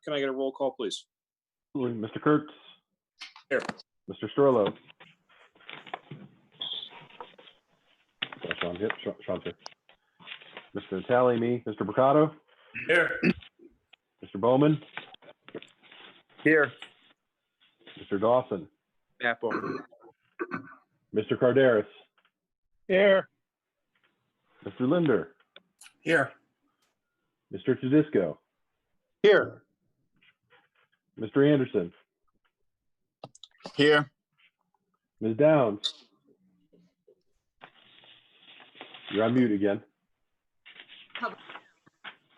Can I get a roll call, please? Mr. Kurtz. Here. Mr. Storlow. Sean, yep, Sean's here. Mr. Natale, me. Mr. Mercado. Here. Mr. Bowman. Here. Mr. Dawson. Matt Bowman. Mr. Carderas. Here. Mr. Linder. Here. Mr. Tedisco. Here. Mr. Anderson. Here. Ms. Downs. You're on mute again.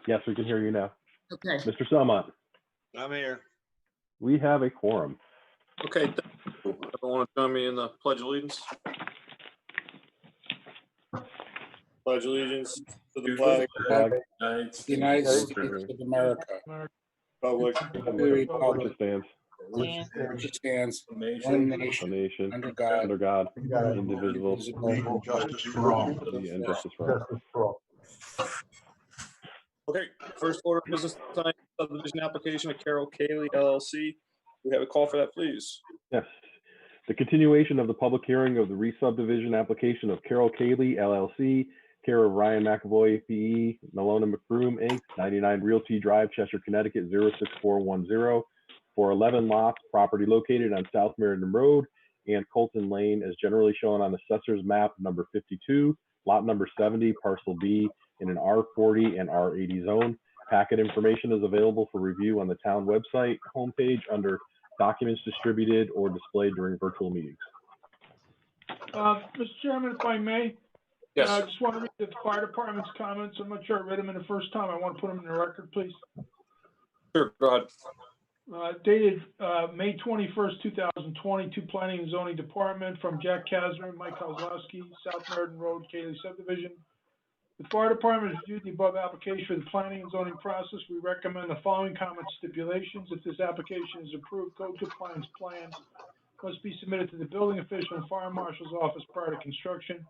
Yes, we can hear you now. Okay. Mr. Selmont. I'm here. We have a quorum. Okay. Everyone want to join me in the Pledge of Allegiance? Pledge allegiance to the flag Flag. The United States of America. Republic, Which stands Which stands one one nation nation under God, under God, indivisible, indivisible, Justice for all. liberty and justice for all. Okay, first order of business tonight, subdivision application of Carol Cayley LLC. We have a call for that, please. Yes. The continuation of the public hearing of the re-subdivision application of Carol Cayley LLC, care of Ryan McAvoy, PE, Malone and McBroom, Inc., 99 Realty Drive, Cheshire, Connecticut, 06410, for 11 lots, property located on South Meriden Road and Colton Lane, as generally shown on Assessor's Map number 52, lot number 70, parcel B, in an R40 and R80 zone. Packet information is available for review on the town website homepage under documents distributed or displayed during virtual meetings. Mr. Chairman, if I may, Yes. I just want to read the fire department's comments. I'm not sure I read them in the first time. I want to put them in the record, please. Sure, go ahead. Dated May 21st, 2020, to Planning and Zoning Department from Jack Kazner and Mike Kozlowski, South Meriden Road, Cayley Subdivision. The fire department has reviewed the above application for the planning and zoning process. We recommend the following comments stipulations. If this application is approved, code compliance plans must be submitted to the building official and fire marshal's office prior to construction.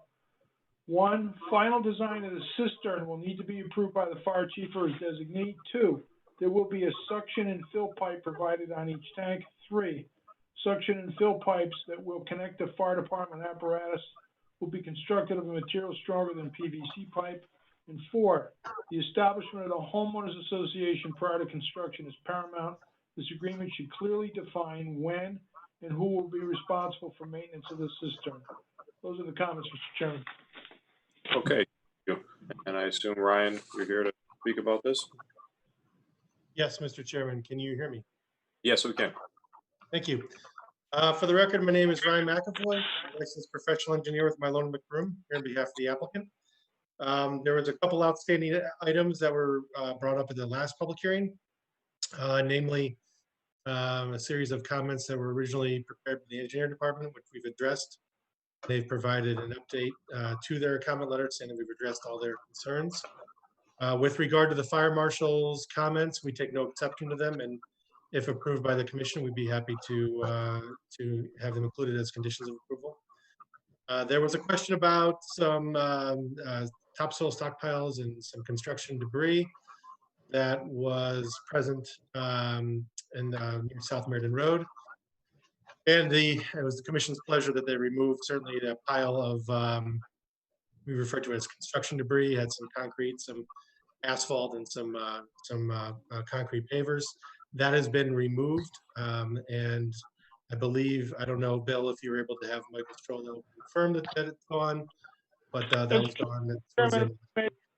1, final design of the cistern will need to be approved by the fire chief or his designee. 2, there will be a suction and fill pipe provided on each tank. 3, suction and fill pipes that will connect the fire department apparatus will be constructed of a material stronger than PVC pipe. And 4, the establishment of the homeowners association prior to construction is paramount. This agreement should clearly define when and who will be responsible for maintenance of the cistern. Those are the comments, Mr. Chairman. Okay. Thank you. And I assume, Ryan, you're here to speak about this? Yes, Mr. Chairman, can you hear me? Yes, we can. Thank you. For the record, my name is Ryan McAvoy, licensed professional engineer with Malone and McBroom, here on behalf of the applicant. There was a couple outstanding items that were brought up at the last public hearing, namely a series of comments that were originally prepared by the engineering department, which we've addressed. They've provided an update to their comment letter saying that we've addressed all their concerns. With regard to the fire marshal's comments, we take no exception to them, and if approved by the commission, we'd be happy to have them included as conditions of approval. There was a question about some topsoil stockpiles and some construction debris that was present in near South Meriden Road. And it was the commission's pleasure that they removed certainly a pile of, we refer to it as construction debris, had some concrete, some asphalt, and some concrete pavers. That has been removed. And I believe, I don't know, Bill, if you were able to have Michael Strollo confirm that it's gone, but that was gone. Chairman,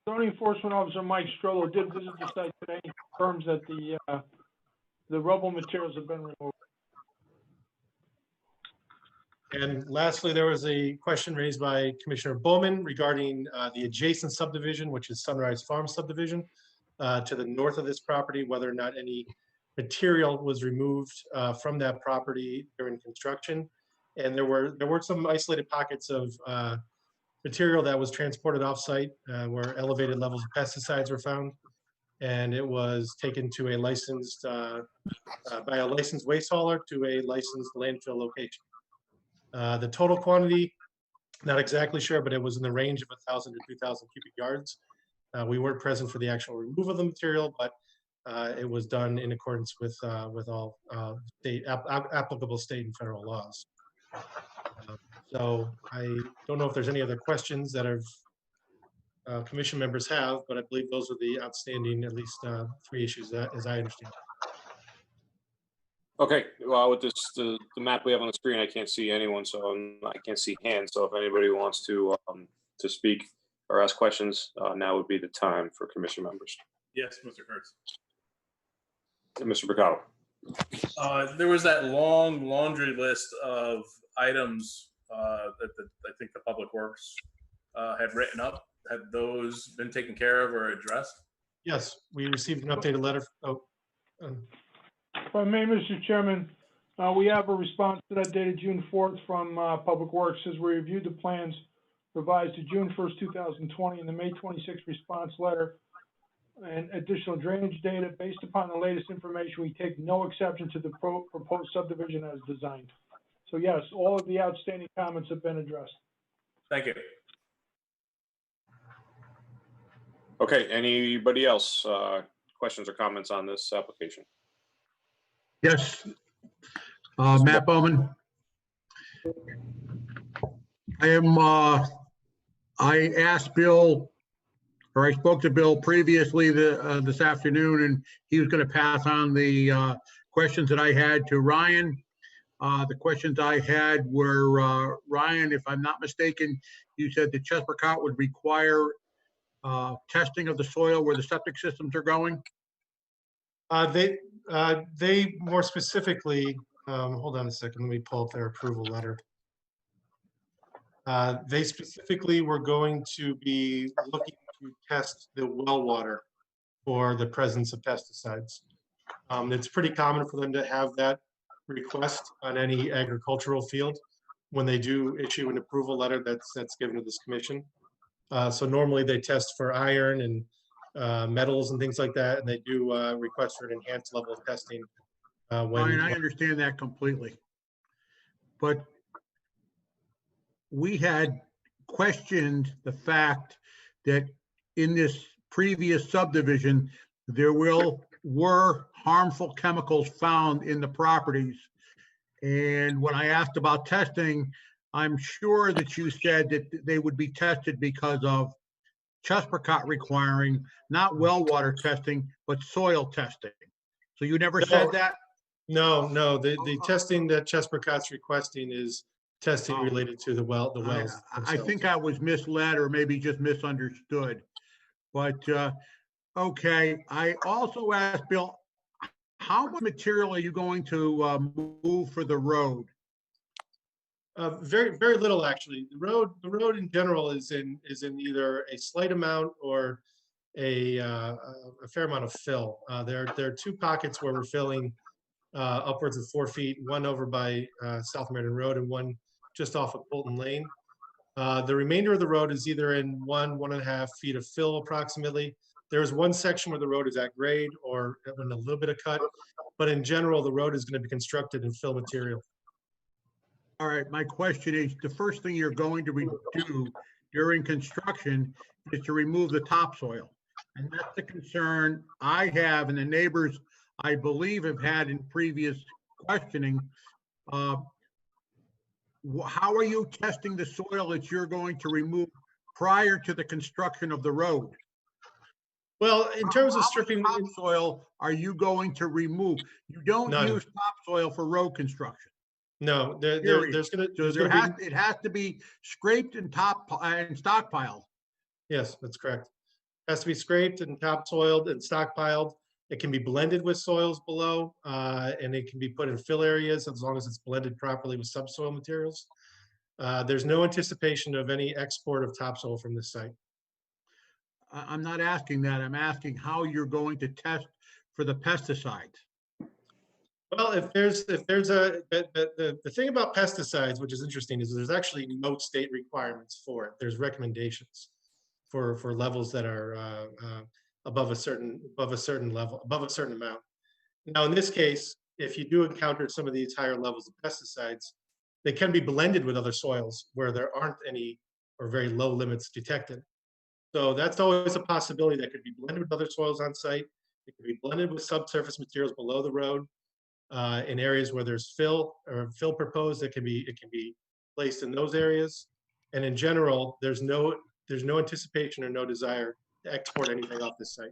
zoning enforcement officer Mike Strollo did visit the site today. He confirms that the rubble materials have been removed. And lastly, there was a question raised by Commissioner Bowman regarding the adjacent subdivision, which is Sunrise Farm subdivision, to the north of this property, whether or not any material was removed from that property during construction. And there were some isolated pockets of material that was transported off-site where elevated levels of pesticides were found. And it was taken to a licensed, by a licensed waste hauler to a licensed landfill location. The total quantity, not exactly sure, but it was in the range of 1,000 to 2,000 cubic yards. We weren't present for the actual removal of the material, but it was done in accordance with all applicable state and federal laws. So I don't know if there's any other questions that commission members have, but I believe those are the outstanding, at least 3 issues as I understand. Okay, well, with this, the map we have on the screen, I can't see anyone, so I can't see hands. So if anybody wants to speak or ask questions, now would be the time for commission members. Yes, Mr. Kurtz. Mr. Mercado. There was that long laundry list of items that I think the Public Works had written up. Have those been taken care of or addressed? Yes, we received an updated letter. If I may, Mr. Chairman, we have a response to that dated June 4th from Public Works. Says we reviewed the plans revised to June 1st, 2020, and the May 26th response letter and additional drainage data. Based upon the latest information, we take no exception to the proposed subdivision as designed. So yes, all of the outstanding comments have been addressed. Thank you. Okay, anybody else? Questions or comments on this application? Yes. Matt Bowman. I asked Bill, or I spoke to Bill previously this afternoon, and he was going to pass on the questions that I had to Ryan. The questions I had were, Ryan, if I'm not mistaken, you said that Chesapeake would require testing of the soil where the septic systems are going? They more specifically, hold on a second, let me pull up their approval letter. They specifically were going to be looking to test the well water for the presence of pesticides. It's pretty common for them to have that request on any agricultural field when they do issue an approval letter that's given to this commission. So normally they test for iron and metals and things like that, and they do request for an enhanced level of testing. Ryan, I understand that completely. But we had questioned the fact that in this previous subdivision, there were harmful chemicals found in the properties. And when I asked about testing, I'm sure that you said that they would be tested because of Chesapeake requiring not well water testing, but soil testing. So you never said that? No, the testing that Chesapeake's requesting is testing related to the wells. I think I was misled or maybe just misunderstood. But okay, I also asked Bill, how much material are you going to move for the road? Very, very little actually. The road in general is in either a slight amount or a fair amount of fill. There are 2 pockets where we're filling upwards of 4 feet, one over by South Meriden Road and one just off of Colton Lane. The remainder of the road is either in 1.5 feet of fill approximately. There's one section where the road is at grade or in a little bit of cut, but in general, the road is going to be constructed in fill material. All right, my question is, the first thing you're going to do during construction is to remove the topsoil. And that's the concern I have and the neighbors, I believe, have had in previous questioning. How are you testing the soil that you're going to remove prior to the construction of the road? Well, in terms of stripping topsoil, are you going to remove? You don't use topsoil for road construction. No, it has to be scraped and stockpiled. Yes, that's correct. It has to be scraped and topsoiled and stockpiled. It can be blended with soils below, and it can be put in fill areas as long as it's blended properly with subsoil materials. There's no anticipation of any export of topsoil from this site. I'm not asking that. I'm asking how you're going to test for the pesticides. Well, the thing about pesticides, which is interesting, is there's actually no state requirements for it. There's recommendations for levels that are above a certain level, above a certain amount. Now, in this case, if you do encounter some of these higher levels of pesticides, they can be blended with other soils where there aren't any or very low limits detected. So that's always a possibility that could be blended with other soils on site. It can be blended with subsurface materials below the road. In areas where there's fill or fill proposed, it can be placed in those areas. And in general, there's no anticipation or no desire to export anything off this site.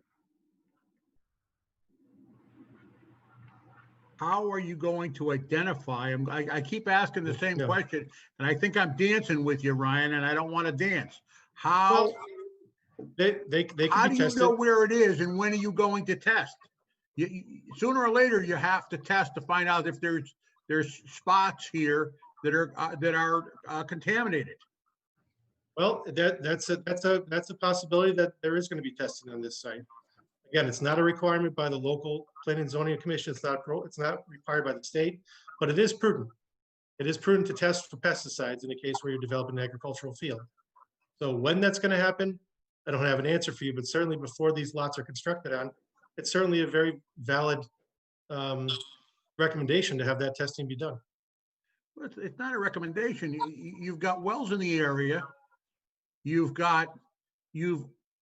How are you going to identify them? I keep asking the same No. question, and I think I'm dancing with you, Ryan, and I don't want to dance. How They can how be do you tested. know where it is, and when are you going to test? Sooner or later, you have to test to find out if there's spots here that are contaminated. Well, that's a possibility that there is going to be testing on this site. Again, it's not a requirement by the local planning and zoning commission. It's not required by the state, but it is prudent. It is prudent to test for pesticides in a case where you're developing an agricultural field. So when that's going to happen, I don't have an answer for you, but certainly before these lots are constructed on, it's certainly a very valid recommendation to have that testing be done. Well, it's not a recommendation. You've got wells in the area. You've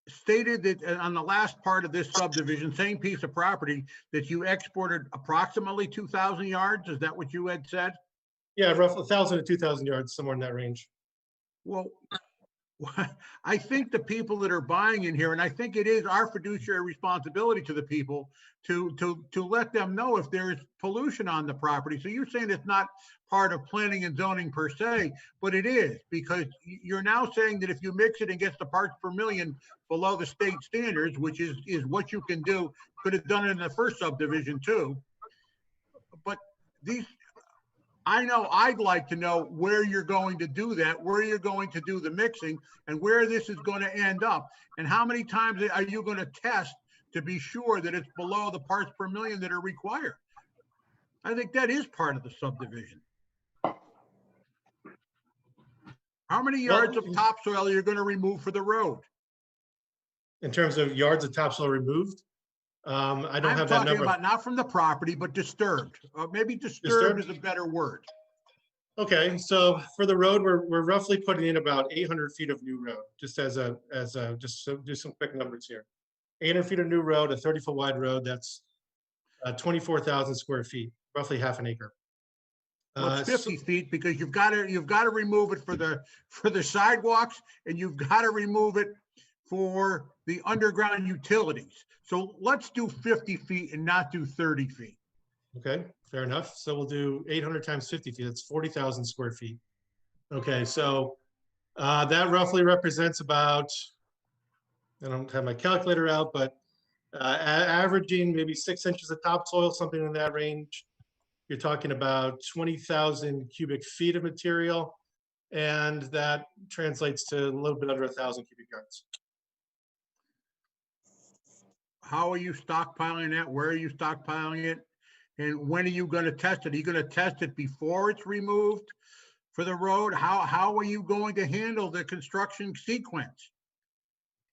stated that on the last part of this subdivision, same piece of property, that you exported approximately 2,000 yards. Is that what you had said? Yeah, roughly 1,000 to 2,000 yards, somewhere in that range. Well, I think the people that are buying in here, and I think it is our fiduciary responsibility to the people to let them know if there's pollution on the property. So you're saying it's not part of planning and zoning per se, but it is, because you're now saying that if you mix it and gets the parts per million below the state standards, which is what you can do, could have done it in the first subdivision too. But I know I'd like to know where you're going to do that, where you're going to do the mixing, and where this is going to end up. And how many times are you going to test to be sure that it's below the parts per million that are required? I think that is part of the subdivision. How many yards of topsoil are you going to remove for the road? In terms of yards of topsoil removed, I don't have that number. I'm talking about not from the property, but disturbed. Maybe disturbed is a better word. Okay, so for the road, we're roughly putting in about 800 feet of new road, just just to do some quick numbers here. 800 feet of new road, a 30-foot wide road, that's 24,000 square feet, roughly half an acre. Well, it's 50 feet, because you've got to remove it for the sidewalks, and you've got to remove it for the underground utilities. So let's do 50 feet and not do 30 feet. Okay, fair enough. So we'll do 800 times 50 feet. That's 40,000 square feet. Okay, so that roughly represents about, I don't have my calculator out, but averaging maybe 6 inches of topsoil, something in that range. You're talking about 20,000 cubic feet of material, and that translates to a little bit under 1,000 cubic yards. How are you stockpiling that? Where are you stockpiling it? And when are you going to test it? Are you going to test it before it's removed for the road? How are you going to handle the construction sequence?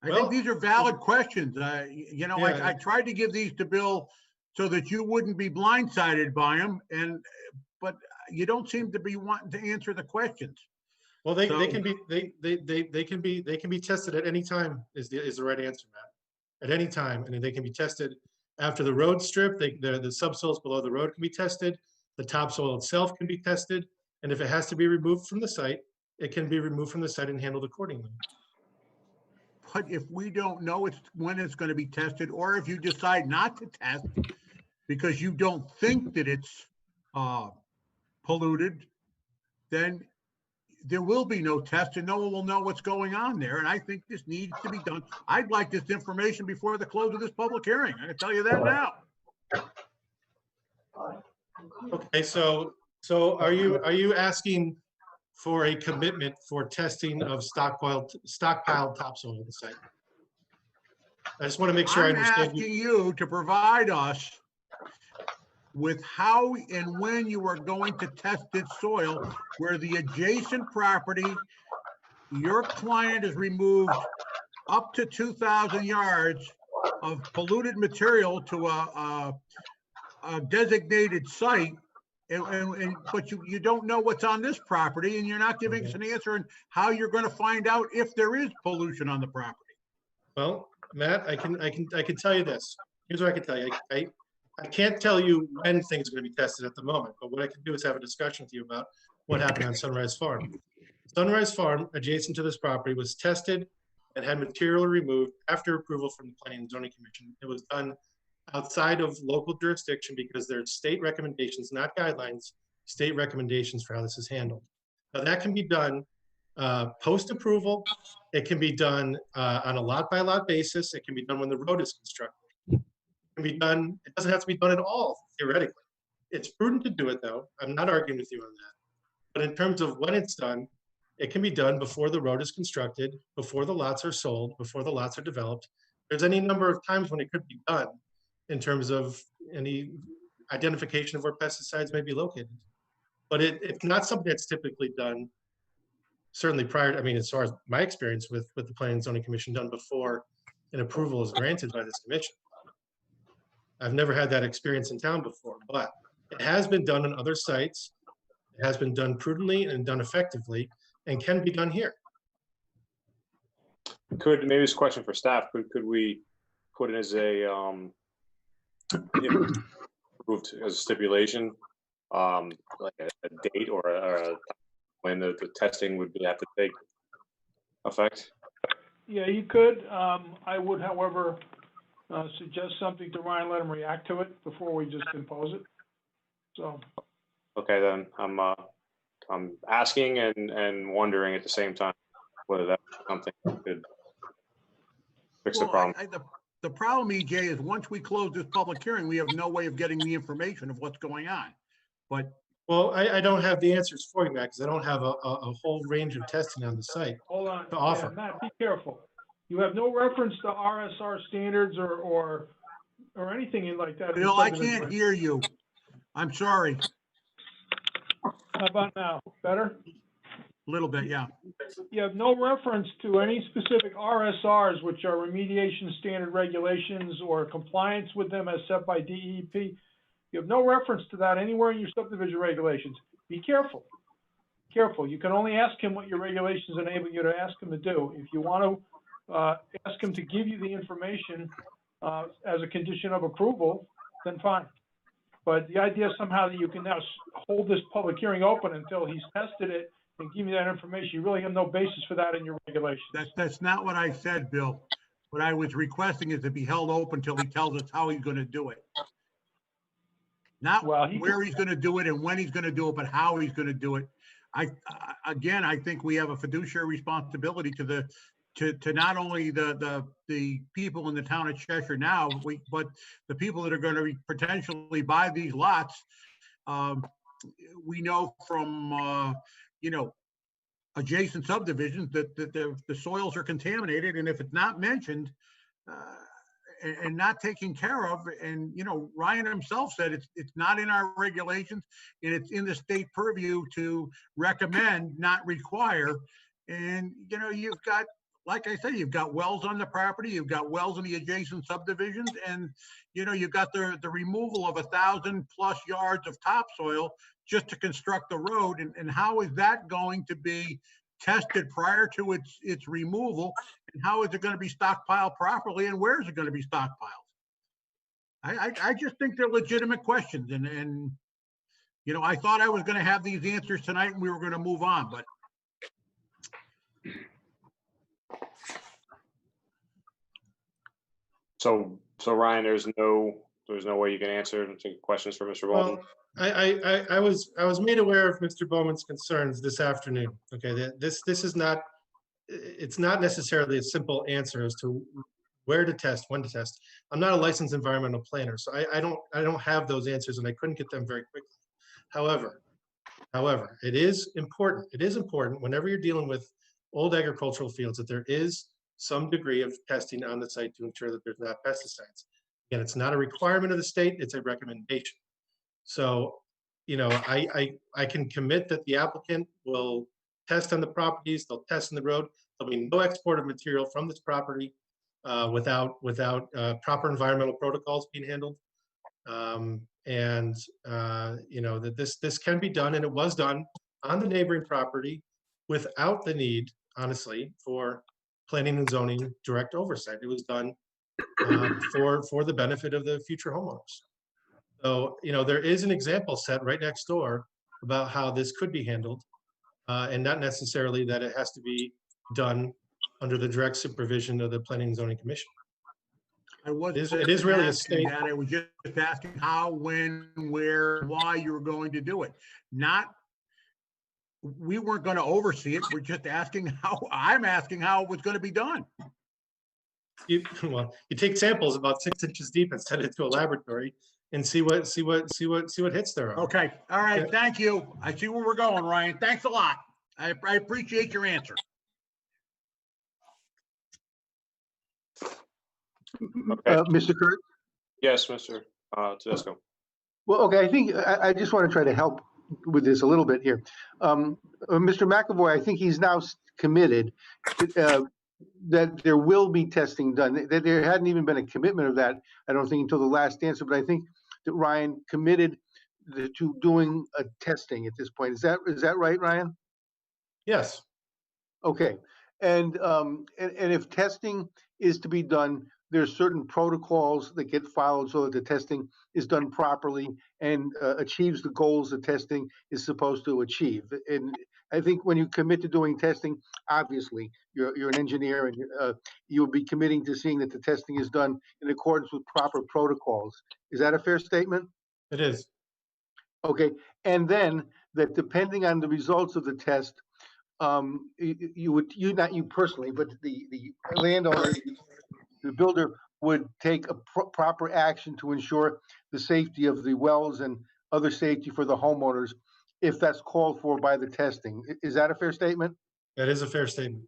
I think these are valid questions. I tried to give these to Bill so that you wouldn't be blindsided by them, but you don't seem to be wanting to answer the questions. Well, they can be tested at any time is the right answer, Matt. At any time, and they can be tested after the road strip. The subsoils below the road can be tested. The topsoil itself can be tested, and if it has to be removed from the site, it can be removed from the site and handled accordingly. But if we don't know when it's going to be tested, or if you decide not to test because you don't think that it's polluted, then there will be no test and no one will know what's going on there. And I think this needs to be done. I'd like this information before the close of this public hearing. I can tell you that now. Okay, so are you asking for a commitment for testing of stockpiled topsoil at the site? I just want to make sure I understand. I'm asking you to provide us with how and when you are going to test this soil, where the adjacent property, your client has removed up to 2,000 yards of polluted material to a designated site, but you don't know what's on this property, and you're not giving us an answer on how you're going to find out if there is pollution on the property. Well, Matt, I can tell you this. here's what I can tell you. I can't tell you when things are going to be tested at the moment, but what I can do is have a discussion with you about what happened on Sunrise Farm. Sunrise Farm, adjacent to this property, was tested and had material removed after approval from the Planning and Zoning Commission. It was done outside of local jurisdiction because there's state recommendations, not guidelines, state recommendations for how this is handled. Now that can be done post-approval. It can be done on a lot-by-lot basis. It can be done when the road is constructed. It can be done, it doesn't have to be done at all, theoretically. It's prudent to do it, though. I'm not arguing with you on that. But in terms of when it's done, it can be done before the road is constructed, before the lots are sold, before the lots are developed. There's any number of times when it could be done in terms of any identification of where pesticides may be located. But it's not something that's typically done, certainly prior, I mean, as far as my experience with the Planning and Zoning Commission, done before an approval is granted by this commission. I've never had that experience in town before, but it has been done on other sites. It has been done prudently and done effectively and can be done here. Maybe this is a question for staff, could we put it as a, approved as a stipulation, like a date or when the testing would have to take effect? Yeah, you could. I would, however, suggest something to Ryan, let him react to it before we just impose it. So. Okay, then I'm asking and wondering at the same time whether that's something that could fix the problem. The problem, EJ, is once we close this public hearing, we have no way of getting the information of what's going on. But well, I don't have the answers for you, Matt, because I don't have a whole range of testing on the site. Hold on, to offer. Yeah, Matt, be careful. You have no reference to RSR standards or anything like that. Bill, I can't hear you. I'm sorry. How about now? Better? A little bit, yeah. You have no reference to any specific RSRs, which are remediation standard regulations or compliance with them as set by DEP. You have no reference to that anywhere in your subdivision regulations. Be careful. Careful. You can only ask him what your regulations enable you to ask him to do. If you want to ask him to give you the information as a condition of approval, then fine. But the idea somehow that you can now hold this public hearing open until he's tested it and give me that information, you really have no basis for that in your regulations. That's not what I said, Bill. What I was requesting is to be held open until he tells us how he's going to do it. Not where he's going to do it and when he's going to do it, but how he's going to do it. Again, I think we have a fiduciary responsibility to not only the people in the town of Cheshire now, but the people that are going to potentially buy these lots. We know from adjacent subdivisions that the soils are contaminated, and if it's not mentioned and not taken care of, and Ryan himself said it's not in our regulations and it's in the state purview to recommend, not require. And you've got, like I said, you've got wells on the property, you've got wells in the adjacent subdivisions, and you've got the removal of 1,000+ yards of topsoil just to construct the road. And how is that going to be tested prior to its removal? And how is it going to be stockpiled properly? And where is it going to be stockpiled? I just think they're legitimate questions. And I thought I was going to have these answers tonight and we were going to move on, but. So Ryan, there's no way you can answer and take questions for Mr. Baldwin? Well, I was made aware of Mr. Bowman's concerns this afternoon. Okay, this is not, it's not necessarily a simple answer as to where to test, when to test. I'm not a licensed environmental planner, so I don't have those answers, and I couldn't get them very quickly. However, it is important. It is important whenever you're dealing with old agricultural fields that there is some degree of testing on the site to ensure that there's not pesticides. Again, it's not a requirement of the state, it's a recommendation. So, I can commit that the applicant will test on the properties, they'll test on the road. There'll be no export of material from this property without proper environmental protocols being handled. That this can be done, and it was done on the neighboring property without the need, honestly, for planning and zoning direct oversight. It was done for the benefit of the future homeowners. So, there is an example set right next door about how this could be handled, and not necessarily that it has to be done under the direct supervision of the Planning and Zoning Commission. It is really a state. That I was just asking how, when, where, why you were going to do it. We weren't going to oversee it. We're just asking I'm asking how it was going to be done. You take samples about 6 inches deep and send it to a laboratory and see what hits there are. Okay. All right. Thank you. I see where we're going, Ryan. Thanks a lot. I appreciate your answer. Okay. Mr. Kurt? Yes, Mr. Tedesco. Well, okay, I think I just want to try to help with this a little bit here. Mr. McAvoy, I think he's now committed that there will be testing done. That there hadn't even been a commitment of that, I don't think, until the last answer, but I think that Ryan committed to doing a testing at this point. Is that right, Ryan? Yes. Okay. And if testing is to be done, there's certain protocols that get followed so that the testing is done properly and achieves the goals the testing is supposed to achieve. And I think when you commit to doing testing, obviously you're an engineer, and you'll be committing to seeing that the testing is done in accordance with proper protocols. Is that a fair statement? It is. Okay. And then that depending on the results of the test, not you personally, but the landowner, the builder would take a proper action to ensure the safety of the wells and other safety for the homeowners if that's called for by the testing. Is that a fair statement? That is a fair statement.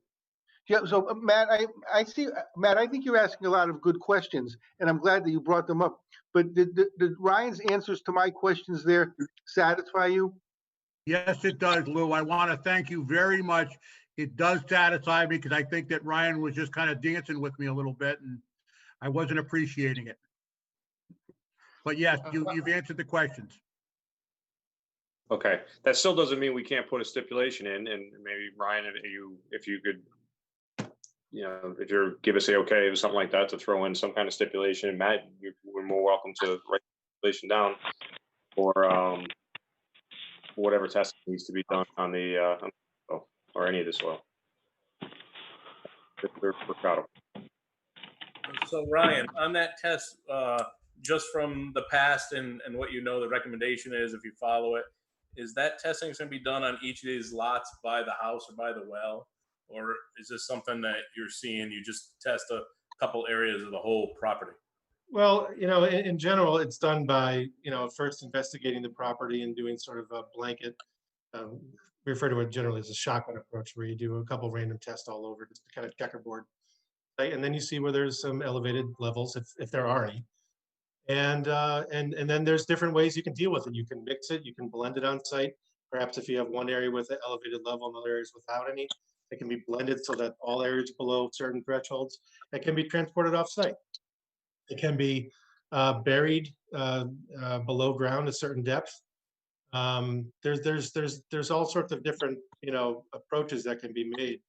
Yeah. So Matt, I see, Matt, I think you're asking a lot of good questions, and I'm glad that you brought them up. But did Ryan's answers to my questions there satisfy you? Yes, it does, Lou. I want to thank you very much. It does satisfy me because I think that Ryan was just kind of dancing with me a little bit and I wasn't appreciating it. But yes, you've answered the questions. Okay, that still doesn't mean we can't put a stipulation in, and maybe Ryan, if you could, if you're give us a okay or something like that to throw in some kind of stipulation. And Matt, we're more welcome to write the stipulation down or whatever testing needs to be done on the or any of the soil. So Ryan, on that test, just from the past and what the recommendation is, if you follow it, is that testing going to be done on each of these lots by the house or by the well? Or is this something that you're seeing, you just test a couple areas of the whole property? Well, in general, it's done by, first investigating the property and doing sort of a blanket, we refer to it generally as a shotgun approach, where you do a couple random tests all over, just to kind of checkerboard. Right? And then you see where there's some elevated levels, if there are any. And then there's different ways you can deal with it. You can mix it, you can blend it on site. Perhaps if you have one area with an elevated level and other areas without any, it can be blended so that all areas below certain thresholds, it can be transported off site. It can be buried below ground a certain depth. There's all sorts of different approaches that can be made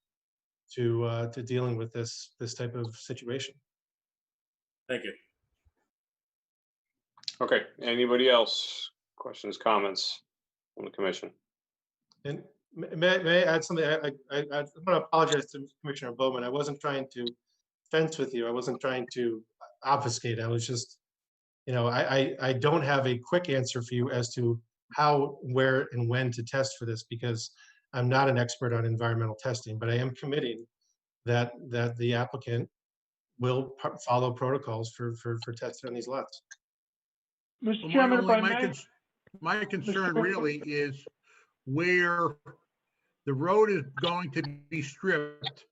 to dealing with this type of situation. Thank you. Okay. Anybody else? Questions, comments from the commission? And may I add something? I want to apologize to Commissioner Bowman. I wasn't trying to fence with you. I wasn't trying to obfuscate. I was just, I don't have a quick answer for you as to how, where, and when to test for this, because I'm not an expert on environmental testing, but I am committing that the applicant will follow protocols for testing on these lots. Mr. Chairman, if I may. My concern really is where the road is going to be stripped,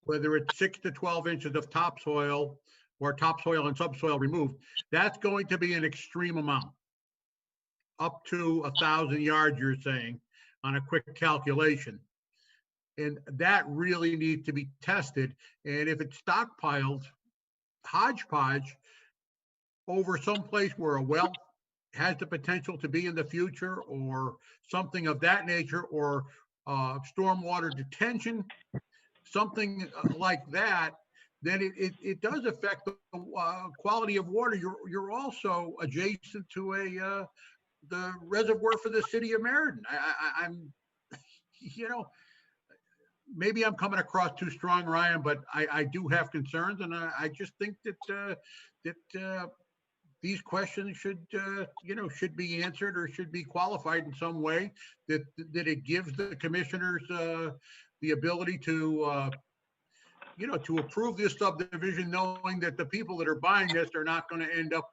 whether it's 6 to 12 inches of topsoil or topsoil and subsoil removed, that's going to be an extreme amount. Up to 1,000 yards, you're saying, on a quick calculation. And that really needs to be tested. And if it's stockpiled, hodgepodge, over someplace where a well has the potential to be in the future or something of that nature, or stormwater detention, something like that, then it does affect the quality of water. You're also adjacent to the reservoir for the city of Meriden. I'm, maybe I'm coming across too strong, Ryan, but I do have concerns, and I just think that these questions should be answered or should be qualified in some way, that it gives the commissioners the ability to to approve this subdivision, knowing that the people that are buying this are not going to end up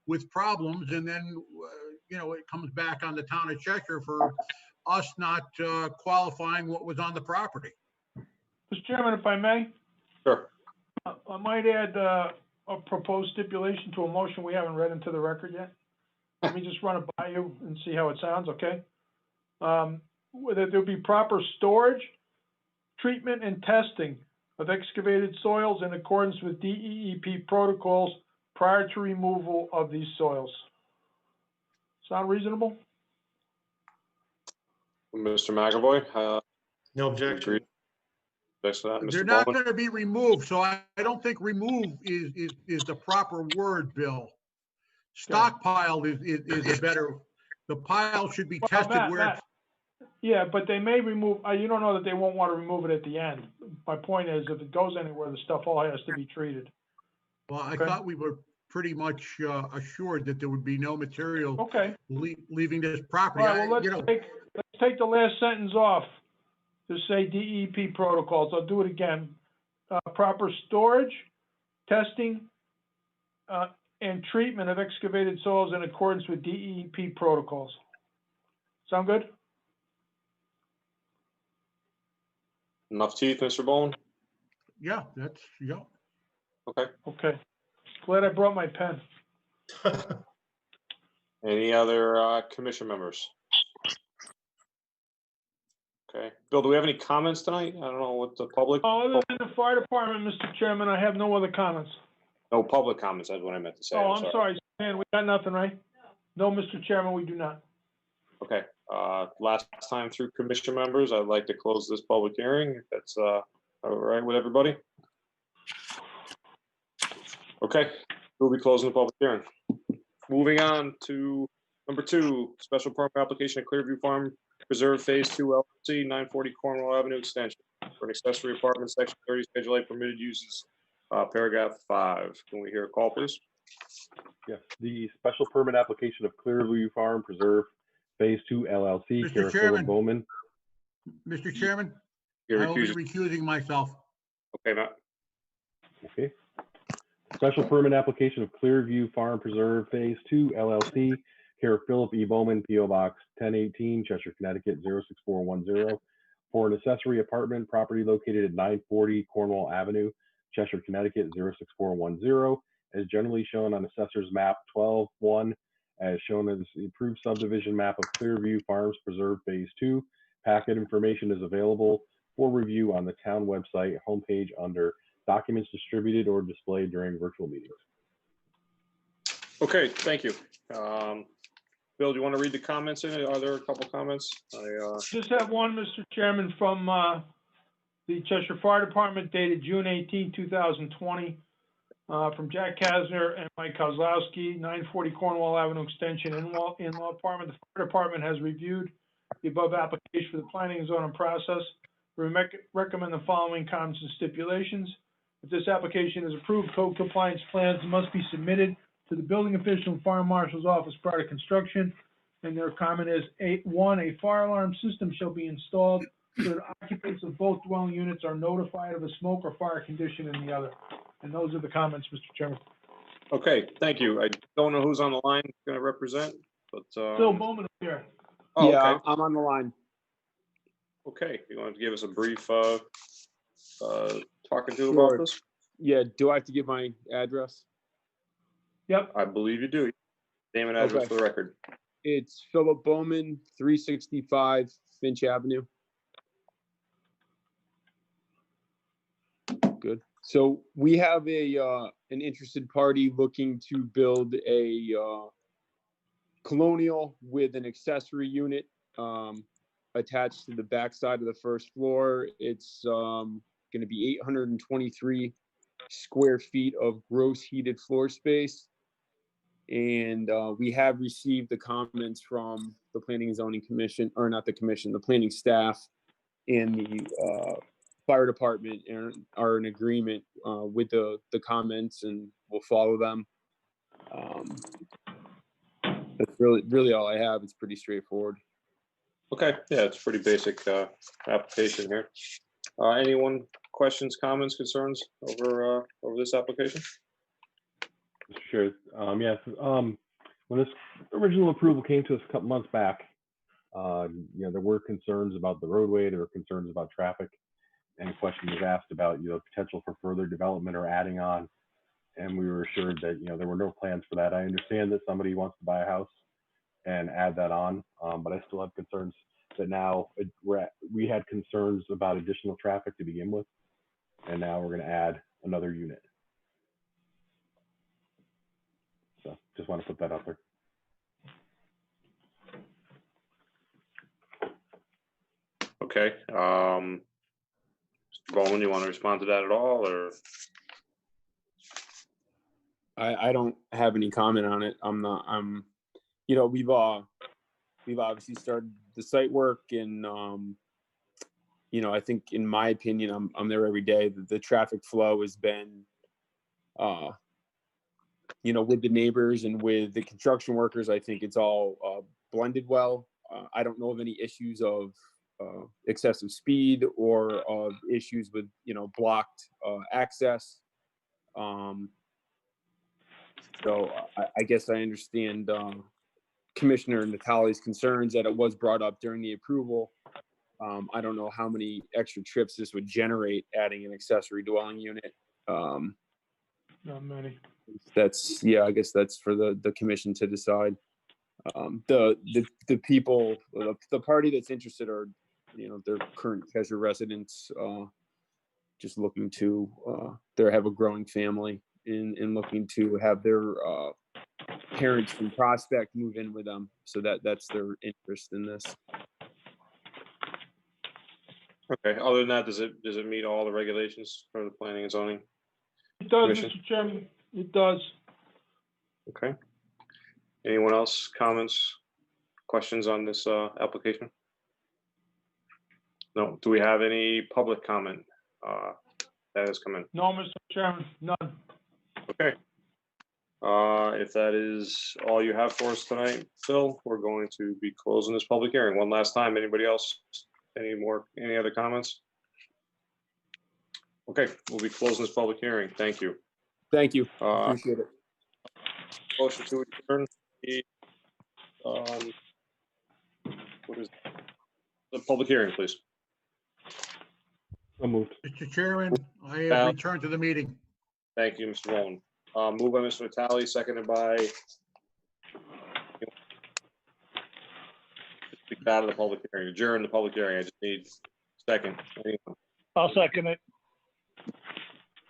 with problems, and then it comes back on the town of Cheshire for us not qualifying what was on the property. Mr. Chairman, if I may, Sure. I might add a proposed stipulation to a motion we haven't read into the record yet. Let me just run it by you and see how it sounds, okay? That there'll be proper storage, treatment, and testing of excavated soils in accordance with DEEP protocols prior to removal of these soils. Sound reasonable? Mr. McAvoy, No objection. thanks for that. They're Mr. not Bowman? going to be removed, so I don't think remove is the proper word, Bill. Stockpiled is a better, the pile should be tested Matt, yeah, but they may remove, you don't know that they won't want to remove it at the end. My point is, if it goes anywhere, the stuff all has to be treated. Well, I Okay. thought we were pretty much assured that there would be no material Okay. leaving this All property. right, well, let's take the last sentence off. Just say DEP protocols. I'll do it again. Proper storage, testing, and treatment of excavated soils in accordance with DEP protocols. Sound good? Enough teeth, Mr. Bowman? Yeah. Okay. Okay. Glad I brought my pen. Any other commission members? Okay. Bill, do we have any comments tonight? I don't know what the public. Other than the fire department, Mr. Chairman, I have no other comments. No public comments, that's what I meant to say. Oh, I'm sorry, Stan, we got nothing, right? No, Mr. Chairman, we do not. Okay, last time through commission members, I'd like to close this public hearing, if that's all right with everybody. Okay, we'll be closing the public hearing. Moving on to number 2, special permit application of Clearview Farm Preserve Phase 2 LLC, 940 Cornwall Avenue Extension for an accessory apartment, section 30, Schedule A, permitted uses, paragraph 5. Can we hear a call, please? Yes, the special permit application of Clearview Farm Preserve Phase 2 LLC. Mr. Kara Chairman. Philip Bowman. Mr. Chairman, You're I will be recused. recusing myself. Okay, Matt. Okay. Special permit application of Clearview Farm Preserve Phase 2 LLC. Kara Philip E. Bowman, P.O. Box 1018, Cheshire, Connecticut 06410, for an accessory apartment property located at 940 Cornwall Avenue, Cheshire, Connecticut 06410, as generally shown on Assessor's Map 12-1, as shown as the approved subdivision map of Clearview Farms Preserve Phase 2. Packet information is available for review on the town website homepage under documents distributed or displayed during virtual meetings. Okay, thank you. Bill, do you want to read the comments in it? Are there a couple comments? Just have one, Mr. Chairman, from the Cheshire Fire Department dated June 18, 2020, from Jack Kasner and Mike Kozlowski, 940 Cornwall Avenue Extension, in-law apartment. The fire department has reviewed the above application for the planning and zoning process. We recommend the following comments and stipulations. If this application is approved, code compliance plans must be submitted to the building official and fire marshal's office prior to construction. And their comment is, 1, a fire alarm system shall be installed so that occupants of both dwelling units are notified of a smoke or fire condition in the other. And those are the comments, Mr. Chairman. Okay, thank you. I don't know who's on the line going to represent, but. Phil Bowman is here. Oh, Yeah, okay. I'm on the line. Okay, you want to give us a brief talking to Sure. about this? Yeah, do I have to give my address? Yep. I believe you do. Name and address Okay. for the record. It's Philip Bowman, 365 Finch Avenue. Good. So we have an interested party looking to build a colonial with an accessory unit attached to the back side of the first floor. It's going to be 823 square feet of gross heated floor space. And we have received the comments from the Planning and Zoning Commission, or not the commission, the planning staff and the fire department are in agreement with the comments, and we'll follow them. That's really all I have. It's pretty straightforward. Okay, yeah, it's pretty basic application here. Anyone questions, comments, concerns over this application? Sure. Yes. When this original approval came to us a couple months back, there were concerns about the roadway. There were concerns about traffic, and questions was asked about, potential for further development or adding on. And we were assured that, there were no plans for that. I understand that somebody wants to buy a house and add that on, but I still have concerns that now we had concerns about additional traffic to begin with, and now we're going to add another unit. So just want to put that out there. Okay. Mr. Bowman, you want to respond to that at all, or? I don't have any comment on it. We've obviously started the site work, and I think, in my opinion, I'm there every day. The traffic flow has been with the neighbors and with the construction workers. I think it's all blended well. I don't know of any issues of excessive speed or of issues with blocked access. So I guess I understand Commissioner Natale's concerns that it was brought up during the approval. I don't know how many extra trips this would generate adding an accessory dwelling unit. Not many. I guess that's for the commission to decide. The people, the party that's interested are, their current Cheshire residents, just looking to, they have a growing family and looking to have their parents from Prospect move in with them. So that's their interest in this. Okay, other than that, does it meet all the regulations for the planning and zoning? It does, Commission? Mr. Chairman. It does. Okay. Anyone else, comments, questions on this application? No. Do we have any public comment that has come in? No, Mr. Chairman, none. Okay. If that is all you have for us tonight, Phil, we're going to be closing this public hearing one last time. Anybody else? Any other comments? Okay, we'll be closing this public hearing. Thank you. Thank you. Appreciate it. Motion to adjourn what is the public hearing, please? So moved. Mr. Chairman, I have returned to the meeting. Thank you, Mr. Bowman. Moved by Mr. Natale, seconded by speak out of the public hearing, adjourn the public hearing. I just need a second. Anyone? I'll second it.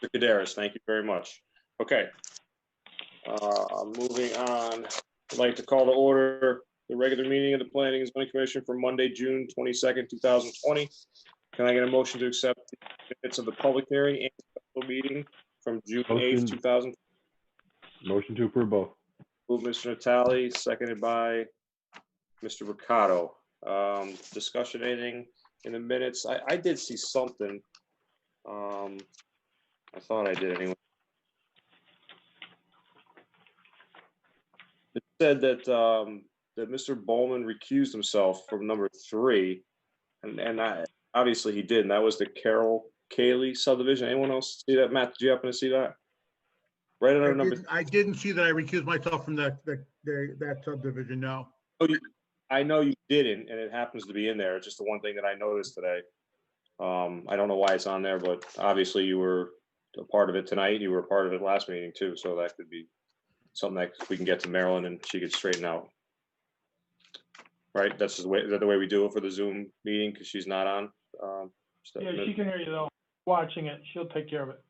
Mr. Kaderis, thank you very much. Okay. Moving on, I'd like to call to order the regular meeting of the Planning and Zoning Commission for Monday, June 22nd, 2020. Can I get a motion to accept the minutes of the public hearing and special meeting from June 8th, 2000? Motion to approve both. Moved Mr. Natale, seconded by Mr. Ricardo. Discussion, anything in the minutes? I did see something. I thought I did anyway. It said that that Mr. Bowman recused himself from number 3, and obviously he did, and that was the Carol Cayley subdivision. Anyone else see that? Matt, did you happen to see that? Right under number. I didn't see that I recused myself from that subdivision. No. Oh, I know you didn't, and it happens to be in there. It's just the one thing that I noticed today. I don't know why it's on there, but obviously you were a part of it tonight. You were a part of it last meeting too, so that could be something that we can get to Marilyn and she could straighten out. Right? That's the way. Is that the way we do it for the Zoom meeting? Because she's not on. Yeah, she can hear you though. Watching it, she'll take care of it.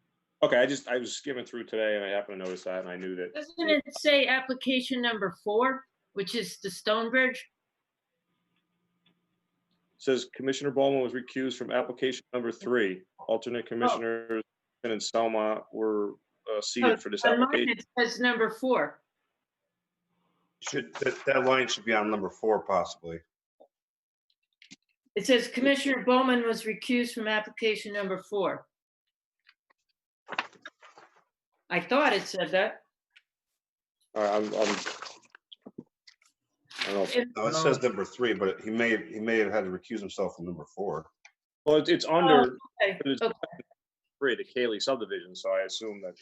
Okay, I was skimming through today and I happened to notice that, and I knew that. Doesn't it say application number 4, which is the Stonebridge? Says Commissioner Bowman was recused from application number 3. Alternate commissioners and Selma were seated for this On mine, application. it says number 4. That line should be on number 4 possibly. It says Commissioner Bowman was recused from application number 4. I thought it said that. I don't know. No, it says number 3, but he may have had to recuse himself from number 4. Well, it's under Okay, it's okay. 3, the Cayley subdivision, so I assume that,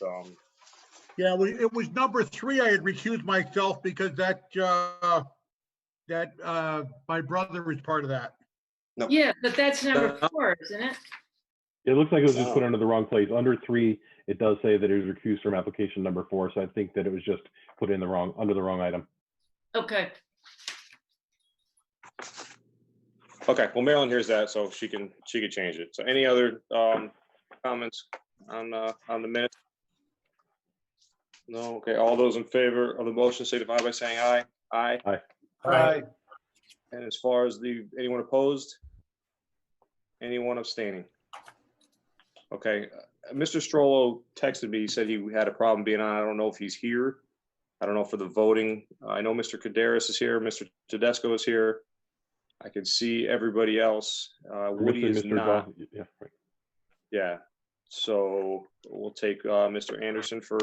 Yeah, it was number 3. I had recused myself because my brother is part of that. No. Yeah, but that's number 4, isn't it? It looks like it was just put under the wrong place. Under 3, it does say that it was recused from application number 4, so I think that it was just put in under the wrong item. Okay. okay, well, Marilyn hears that, so she can change it. So any other comments on the minutes? No, okay, all those in favor of the motion signify by saying aye. Aye. Aye. And as far as anyone opposed? Anyone abstaining? Okay, Mr. Strollo texted me, he said he had a problem being on. I don't know if he's here. I don't know for the voting. I know Mr. Kaderis is here, Mr. Tedesco is here. I can see everybody else. Woody is not. Yeah, right. Yeah, so we'll take Mr. Anderson for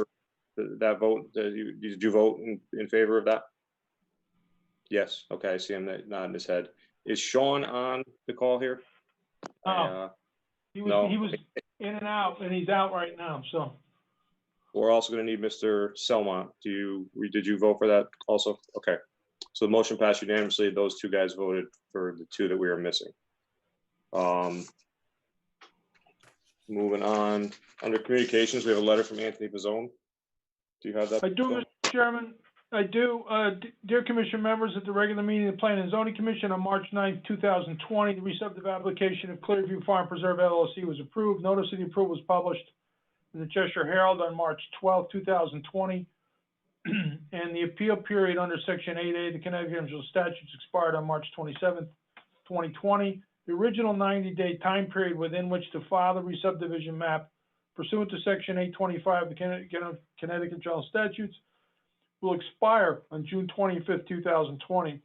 that vote. Did you vote in favor of that? Yes, okay, I see him nodding his head. Is Sean on the call here? He no. was in and out, and he's out right now, so. We're also gonna need Mr. Selmont. Did you vote for that also? Okay, so the motion passed unanimously. Those two guys voted for the 2 that we are missing. Moving on, under communications, we have a letter from Anthony Pizzone. Do you have that? I do, Mr. Chairman. I do. Dear Commission members, at the regular meeting of the Planning and Zoning Commission on March 9th, 2020, the resubdivision application of Clearview Farm Preserve LLC was approved. Notice of the approval was published in the Cheshire Herald on March 12th, 2020. And the appeal period under Section 8A of the Connecticut General Statutes expired on March 27th, 2020. The original 90-day time period within which to file the re-subdivision map pursuant to Section 825 of the Connecticut General Statutes will expire on June 25th, 2020.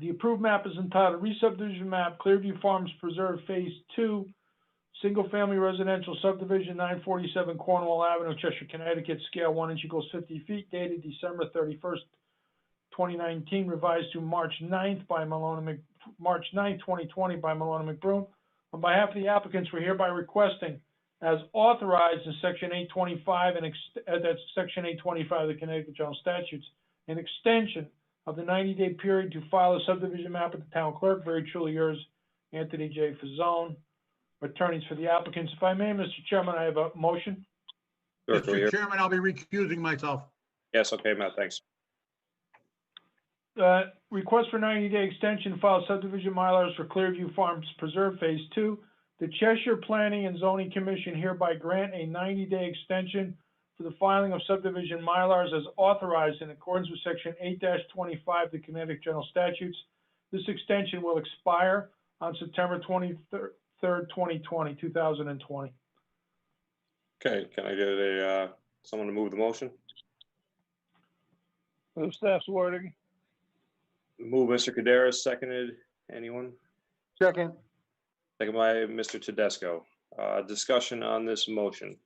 The approved map is entitled Re-Subdivision Map, Clearview Farms Preserve Phase 2, Single Family Residential Subdivision, 947 Cornwall Avenue, Cheshire, Connecticut, scale 1 inch equals 50 feet, dated December 31st, 2019, revised to March 9th, 2020 by Malona McBroom. On behalf of the applicants, we're hereby requesting, as authorized in Section 825 and that's Section 825 of the Connecticut General Statutes, an extension of the 90-day period to file a subdivision map with the town clerk. Very truly yours, Anthony J. Pizzone, attorneys for the applicants. If I may, Mr. Chairman, I have a motion. Sure, can we hear- Mr. Chairman, I'll be recusing myself. Yes, okay, Matt, thanks. Request for 90-day extension, file subdivision Mylars for Clearview Farms Preserve Phase 2. The Cheshire Planning and Zoning Commission hereby grant a 90-day extension for the filing of subdivision Mylars as authorized in accordance with Section 8-25 of the Connecticut General Statutes. This extension will expire on September 23rd, 2020. Okay, can I get someone to move the motion? The staff's wording. Move, Mr. Kaderis, seconded. Anyone? Second. Second by Mr. Tedesco. Discussion on this motion.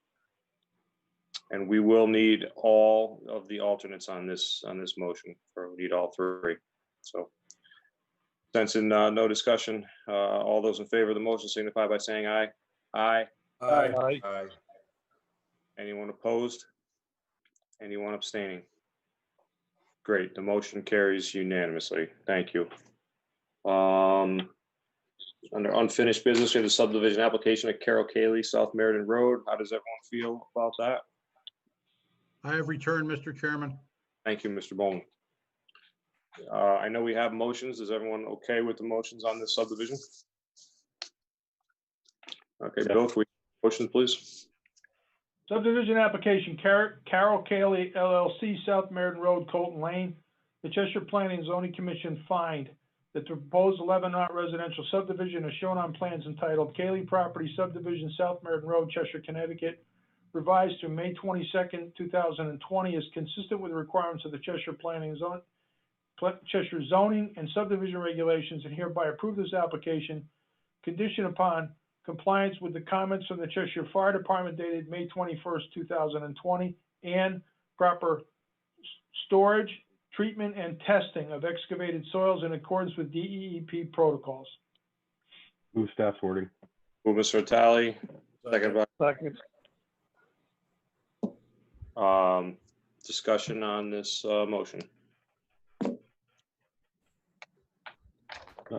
And we will need all of the alternates on this motion, or we need all 3. So since in no discussion, all those in favor of the motion signify by saying aye. Aye. Aye. Aye. Anyone opposed? Anyone abstaining? Great, the motion carries unanimously. Thank you. Under unfinished business, we have the subdivision application at Carol Cayley, South Meriden Road. How does everyone feel about that? I have returned, Mr. Chairman. Thank you, Mr. Bowman. I know we have motions. Is everyone okay with the motions on this subdivision? Okay, Yeah. Bill, can we motion, please? Subdivision application, Carol Cayley LLC, South Meriden Road, Colton Lane. The Cheshire Planning and Zoning Commission find that the proposed 11-lot residential subdivision is shown on plans entitled Cayley Property Subdivision, South Meriden Road, Cheshire, Connecticut, revised to May 22nd, 2020, is consistent with the requirements of the Cheshire Cheshire zoning and subdivision regulations, and hereby approve this application conditioned upon compliance with the comments from the Cheshire Fire Department dated May 21st, 2020, and proper storage, treatment, and testing of excavated soils in accordance with DEEP protocols. Move staff's wording. Move Mr. Vitale, second Second. by, discussion on this, motion.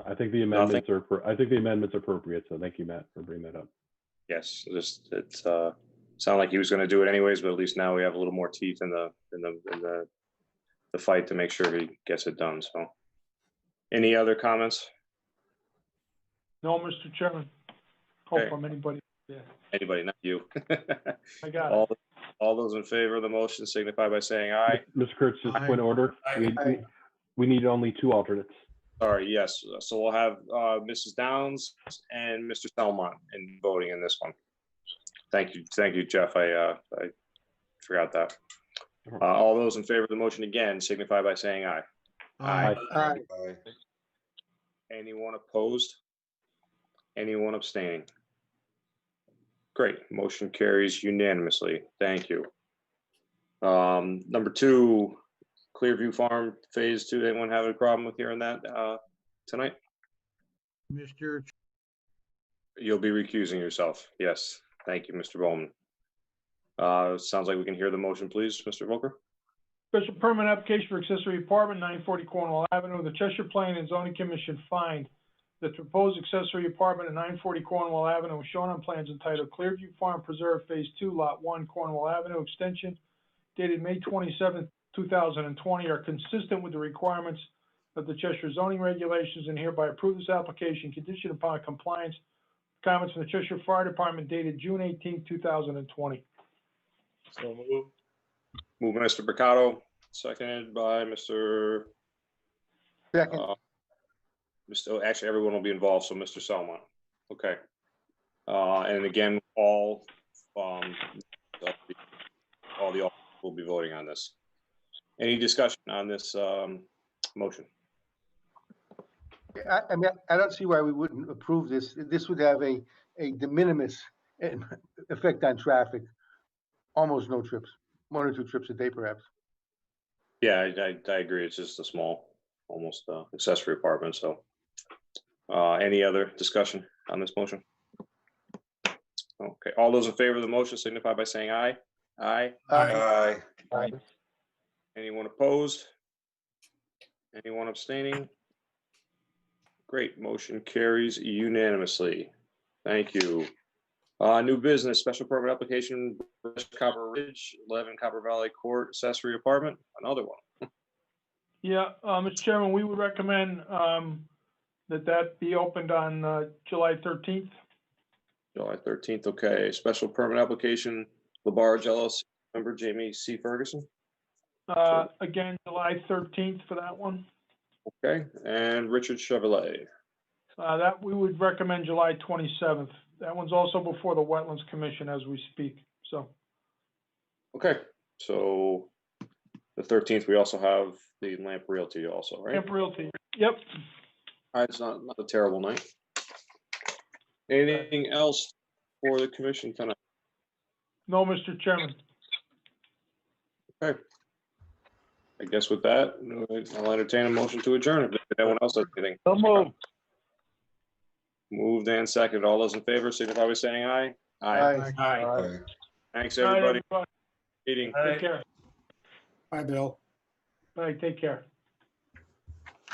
I think the amendments are, I think the amendments are appropriate, so thank you, Matt, for bringing that up. Yes, just, it's, sounded like he was gonna do it anyways, but at least now we have a little more teeth in the fight to make sure he gets it done, so. Any other comments? No, Mr. Chairman. Hope Okay. from anybody. Yeah, Anybody, not you. I got it. All those in favor of the motion signify by saying aye. Mr. Kurtz, just Aye. point of order. We need only 2 alternates. Sorry, yes, so we'll have, Mrs. Downs and Mr. Selmont in voting in this one. Thank you, Jeff, I forgot that. All those in favor of the motion again signify by saying aye. Aye. Aye. Aye. Anyone opposed? Anyone abstaining? Great, motion carries unanimously. Thank you. Number 2, Clearview Farm Phase 2. Anyone have a problem with hearing that tonight? Mr. You'll be recusing yourself. Yes. Thank you, Mr. Bowman. Sounds like we can hear the motion, please, Mr. Volker. Special permit application for accessory apartment, 940 Cornwall Avenue. The Cheshire Planning and Zoning Commission find that the proposed accessory apartment at 940 Cornwall Avenue was shown on plans entitled Clearview Farm Preserve Phase 2, Lot 1, Cornwall Avenue Extension, dated May 27, 2020, are consistent with the requirements of the Cheshire zoning regulations, and hereby approve this application conditioned upon compliance with comments from the Cheshire Fire Department dated June 18, 2020. So move. Move by Mr. Mercado, seconded by Mr. Second. Actually, everyone will be involved, so Mr. Selmont. Okay. And again, all the officers will be voting on this. Any discussion on this motion? I mean, I don't see why we wouldn't approve this. This would have a de minimis effect on traffic. Almost no trips, 1 or 2 trips a day perhaps. Yeah, I agree. It's just a small, almost accessory apartment, so. Any other discussion on this motion? Okay, all those in favor of the motion signify by saying aye. Aye. Aye. Aye. Anyone opposed? Anyone abstaining? Great, motion carries unanimously. Thank you. New business, special permit application, Copper Ridge, 11 Copper Valley Court, accessory apartment, another one. Yeah, Mr. Chairman, we would recommend that be opened on July 13th. July 13th, okay. Special permit application, LaBarge LLC, member Jamie C. Ferguson. Again, July 13th for that one. Okay, and Richard Chevrolet. That we would recommend July 27th. That one's also before the Wetlands Commission as we speak, so. Okay, so the 13th, we also have the Lamp Realty also, right? Camp Realty, yep. All right, it's not a terrible night. Anything else for the commission tonight? No, Mr. Chairman. Okay. I guess with that, I'll entertain a motion to adjourn if anyone else has anything. So moved. Moved and seconded. All those in favor, signify by saying aye. Aye. Aye. Thanks, All right, everybody. everybody. Meeting. Take care. Bye, Bill. All right, take care.